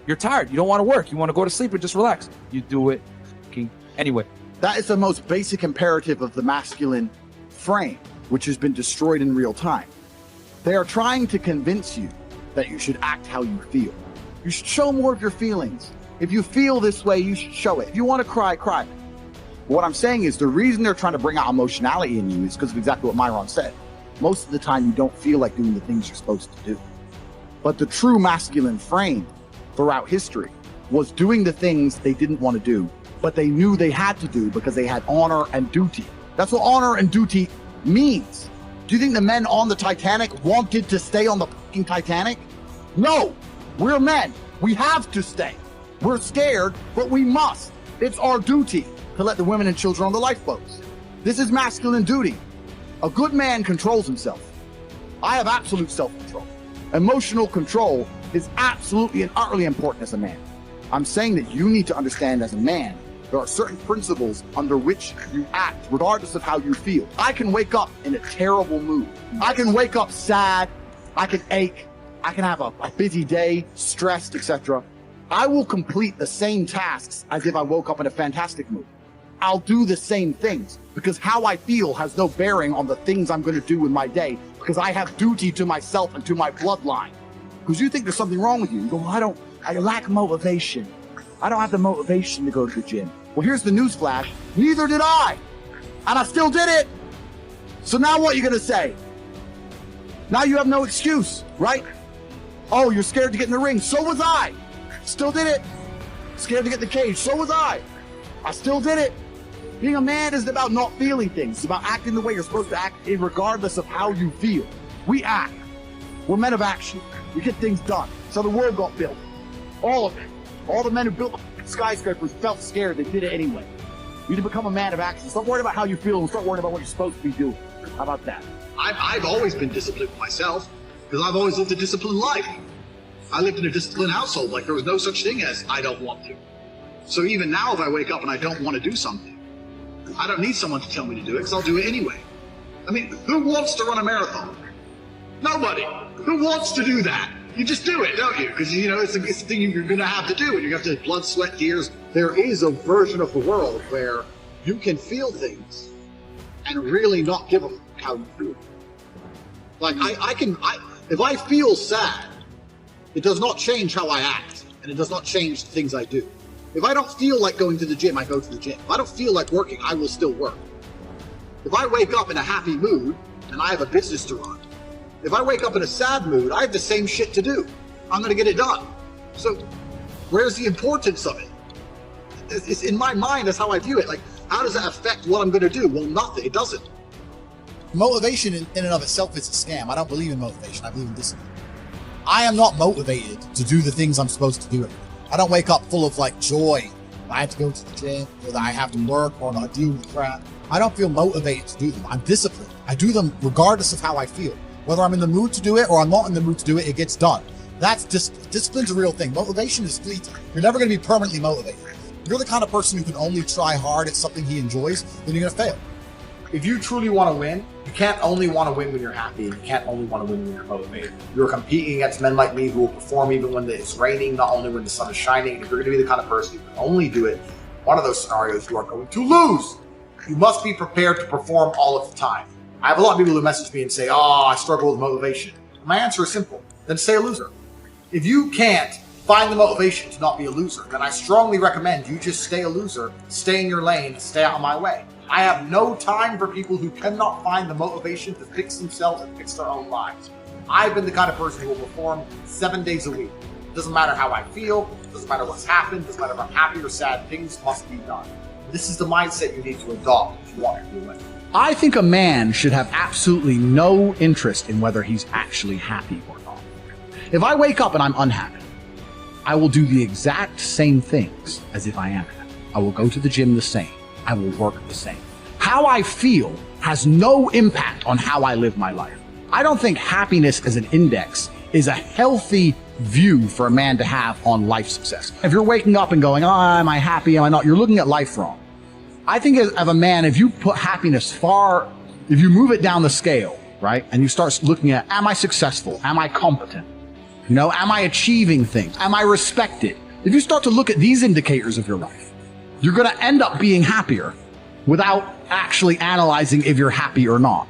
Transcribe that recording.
You're tired. You don't want to work. You want to go to sleep and just relax. You do it. Anyway. That is the most basic imperative of the masculine frame, which has been destroyed in real time. They are trying to convince you that you should act how you feel. You should show more of your feelings. If you feel this way, you should show it. If you want to cry, cry. What I'm saying is the reason they're trying to bring out emotionality in you is because of exactly what Myron said. Most of the time, you don't feel like doing the things you're supposed to do. But the true masculine frame throughout history was doing the things they didn't want to do, but they knew they had to do because they had honor and duty. That's what honor and duty means. Do you think the men on the Titanic wanted to stay on the fucking Titanic? No, we're men. We have to stay. We're scared, but we must. It's our duty to let the women and children on the lifeboats. This is masculine duty. A good man controls himself. I have absolute self-control. Emotional control is absolutely and utterly important as a man. I'm saying that you need to understand as a man, there are certain principles under which you act, regardless of how you feel. I can wake up in a terrible mood. I can wake up sad. I can ache. I can have a busy day, stressed, etc. I will complete the same tasks as if I woke up in a fantastic mood. I'll do the same things because how I feel has no bearing on the things I'm going to do with my day because I have duty to myself and to my bloodline. Because you think there's something wrong with you. You go, well, I lack motivation. I don't have the motivation to go to the gym. Well, here's the news flash. Neither did I. And I still did it. So now what are you going to say? Now you have no excuse, right? Oh, you're scared to get in the ring. So was I. Still did it. Scared to get in the cage. So was I. I still did it. Being a man isn't about not feeling things. It's about acting the way you're supposed to act regardless of how you feel. We act. We're men of action. We get things done. So the world got built. All of it. All the men who built skyscrapers felt scared. They did it anyway. You need to become a man of action. Stop worrying about how you feel and start worrying about what you're supposed to be doing. How about that? I've always been disciplined myself because I've always lived a disciplined life. I lived in a disciplined household. Like there was no such thing as I don't want to. So even now if I wake up and I don't want to do something, I don't need someone to tell me to do it because I'll do it anyway. I mean, who wants to run a marathon? Nobody. Who wants to do that? You just do it, don't you? Because, you know, it's a thing you're going to have to do, and you have to blood, sweat, tears. There is a version of the world where you can feel things and really not give a fuck how you feel. Like, if I feel sad, it does not change how I act, and it does not change the things I do. If I don't feel like going to the gym, I go to the gym. If I don't feel like working, I will still work. If I wake up in a happy mood, and I have a business to run, if I wake up in a sad mood, I have the same shit to do. I'm going to get it done. So where's the importance of it? It's in my mind, that's how I view it. Like, how does that affect what I'm going to do? Well, nothing. It doesn't. Motivation in and of itself is a scam. I don't believe in motivation. I believe in discipline. I am not motivated to do the things I'm supposed to do. I don't wake up full of like joy. I have to go to the gym, or that I have to work, or I deal with crap. I don't feel motivated to do them. I'm disciplined. I do them regardless of how I feel. Whether I'm in the mood to do it or I'm not in the mood to do it, it gets done. That's discipline's a real thing. Motivation is fleeting. You're never going to be permanently motivated. If you're the kind of person who can only try hard at something he enjoys, then you're going to fail. If you truly want to win, you can't only want to win when you're happy, and you can't only want to win when you're motivated. You're competing against men like me who will perform even when it's raining, not only when the sun is shining. And if you're going to be the kind of person who can only do it, one of those scenarios, you are going to lose. You must be prepared to perform all of the time. I have a lot of people who message me and say, oh, I struggle with motivation. My answer is simple. Then stay a loser. If you can't find the motivation to not be a loser, then I strongly recommend you just stay a loser, stay in your lane, stay out of my way. I have no time for people who cannot find the motivation to fix themselves and fix their own lives. I've been the kind of person who will perform 7 days a week. It doesn't matter how I feel, it doesn't matter what's happened, it doesn't matter if I'm happy or sad, things must be done. This is the mindset you need to adopt if you want to win. I think a man should have absolutely no interest in whether he's actually happy or not. If I wake up and I'm unhappy, I will do the exact same things as if I am happy. I will go to the gym the same. I will work the same. How I feel has no impact on how I live my life. I don't think happiness as an index is a healthy view for a man to have on life success. If you're waking up and going, oh, am I happy, am I not? You're looking at life wrong. I think as a man, if you put happiness if you move it down the scale, right, and you start looking at, am I successful? Am I competent? You know, am I achieving things? Am I respected? If you start to look at these indicators of your life, you're going to end up being happier without actually analyzing if you're happy or not.